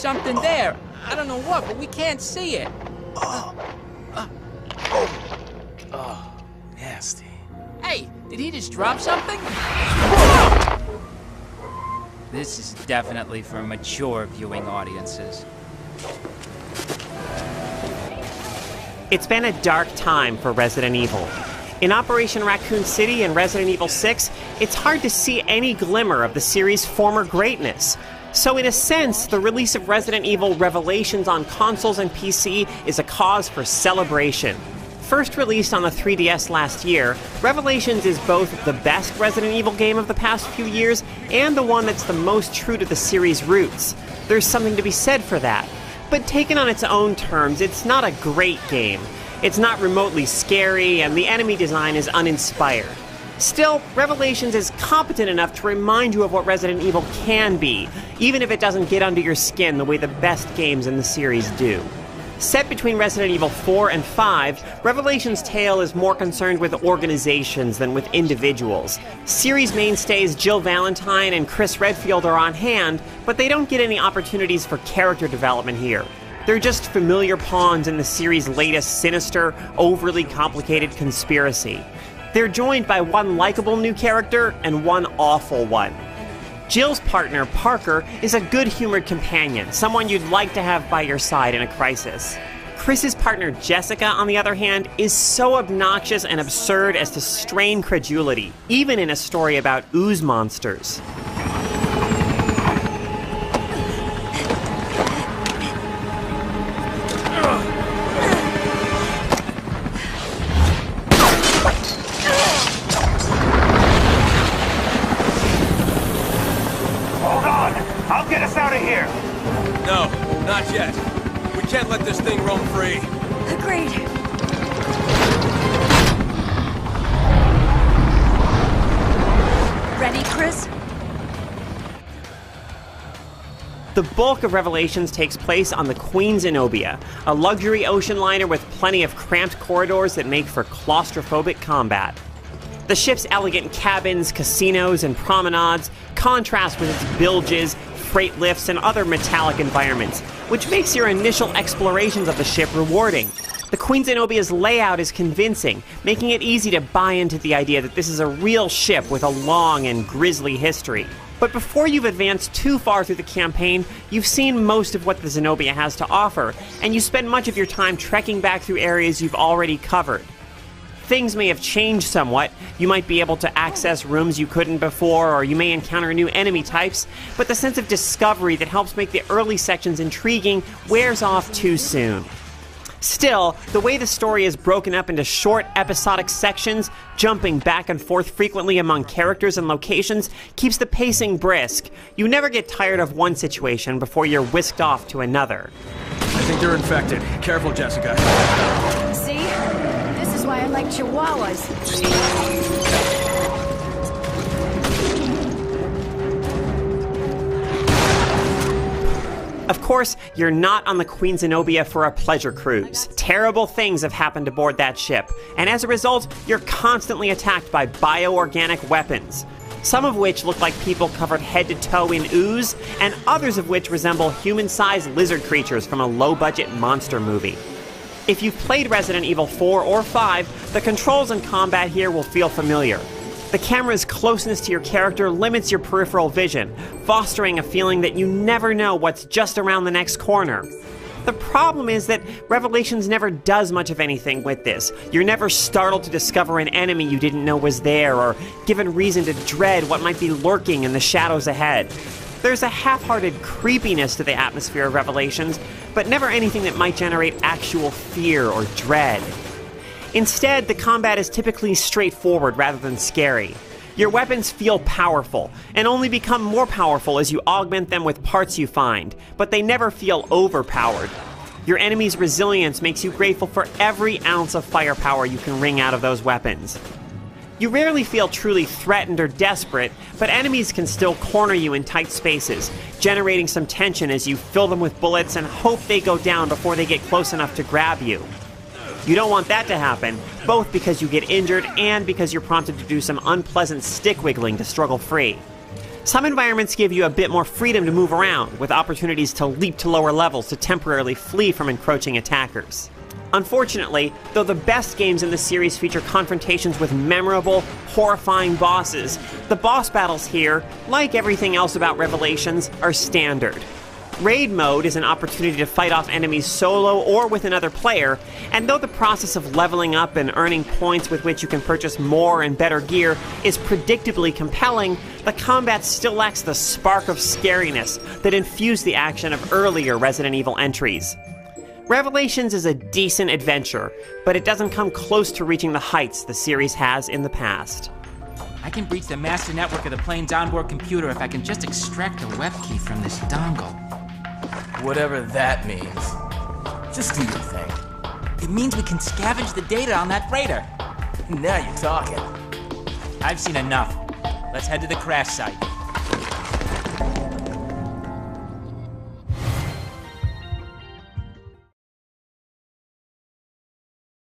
something there. I don't know what, but we can't see it. Nasty. Hey, did he just drop something? This is definitely for mature viewing audiences. It's been a dark time for Resident Evil. In Operation Raccoon City and Resident Evil 6, it's hard to see any glimmer of the series' former greatness. So in a sense, the release of Resident Evil Revelations on consoles and PC is a cause for celebration. First released on the 3DS last year, Revelations is both the best Resident Evil game of the past few years and the one that's the most true to the series' roots. There's something to be said for that. But taken on its own terms, it's not a great game. It's not remotely scary, and the enemy design is uninspired. Still, Revelations is competent enough to remind you of what Resident Evil can be, even if it doesn't get under your skin the way the best games in the series do. Set between Resident Evil 4 and 5, Revelations' tale is more concerned with organizations than with individuals. Series mainstays Jill Valentine and Chris Redfield are on hand, but they don't get any opportunities for character development here. They're just familiar pawns in the series' latest sinister, overly complicated conspiracy. They're joined by one likable new character and one awful one. Jill's partner, Parker, is a good-humored companion, someone you'd like to have by your side in a crisis. Chris's partner, Jessica, on the other hand, is so obnoxious and absurd as to strain credulity, even in a story about ooze monsters. No, not yet. We can't let this thing roam free. Agreed. Ready, Chris? The bulk of Revelations takes place on the Queen Zenobia, a luxury ocean liner with plenty of cramped corridors that make for claustrophobic combat. The ship's elegant cabins, casinos, and promenades contrast with its bilges, freight lifts, and other metallic environments, which makes your initial explorations of the ship rewarding. The Queen Zenobia's layout is convincing, making it easy to buy into the idea that this is a real ship with a long and grisly history. But before you've advanced too far through the campaign, you've seen most of what the Zenobia has to offer, and you spend much of your time trekking back through areas you've already covered. Things may have changed somewhat. You might be able to access rooms you couldn't before, or you may encounter new enemy types, but the sense of discovery that helps make the early sections intriguing wears off too soon. Still, the way the story is broken up into short, episodic sections, jumping back and forth frequently among characters and locations, keeps the pacing brisk. You never get tired of one situation before you're whisked off to another. I think they're infected. Careful, Jessica. See? This is why I like Chihuahuas. Of course, you're not on the Queen Zenobia for a pleasure cruise. Terrible things have happened aboard that ship, and as a result, you're constantly attacked by bioorganic weapons. Some of which look like people covered head to toe in ooze, and others of which resemble human-sized lizard creatures from a low-budget monster movie. If you've played Resident Evil 4 or 5, the controls and combat here will feel familiar. The camera's closeness to your character limits your peripheral vision, fostering a feeling that you never know what's just around the next corner. The problem is that Revelations never does much of anything with this. You're never startled to discover an enemy you didn't know was there, or given reason to dread what might be lurking in the shadows ahead. There's a half-hearted creepiness to the atmosphere of Revelations, but never anything that might generate actual fear or dread. Instead, the combat is typically straightforward rather than scary. Your weapons feel powerful, and only become more powerful as you augment them with parts you find, but they never feel overpowered. Your enemy's resilience makes you grateful for every ounce of firepower you can wring out of those weapons. You rarely feel truly threatened or desperate, but enemies can still corner you in tight spaces, generating some tension as you fill them with bullets and hope they go down before they get close enough to grab you. You don't want that to happen, both because you get injured and because you're prompted to do some unpleasant stick wiggling to struggle free. Some environments give you a bit more freedom to move around, with opportunities to leap to lower levels to temporarily flee from encroaching attackers. Unfortunately, though the best games in the series feature confrontations with memorable, horrifying bosses, the boss battles here, like everything else about Revelations, are standard. Raid mode is an opportunity to fight off enemies solo or with another player, and though the process of leveling up and earning points with which you can purchase more and better gear is predictably compelling, the combat still lacks the spark of scariness that infused the action of earlier Resident Evil entries. Revelations is a decent adventure, but it doesn't come close to reaching the heights the series has in the past. I can breach the master network of the plane's onboard computer if I can just extract the web key from this dongle. Whatever that means. Just do your thing. It means we can scavenge the data on that freighter. Now you're talking. I've seen enough. Let's head to the crash site.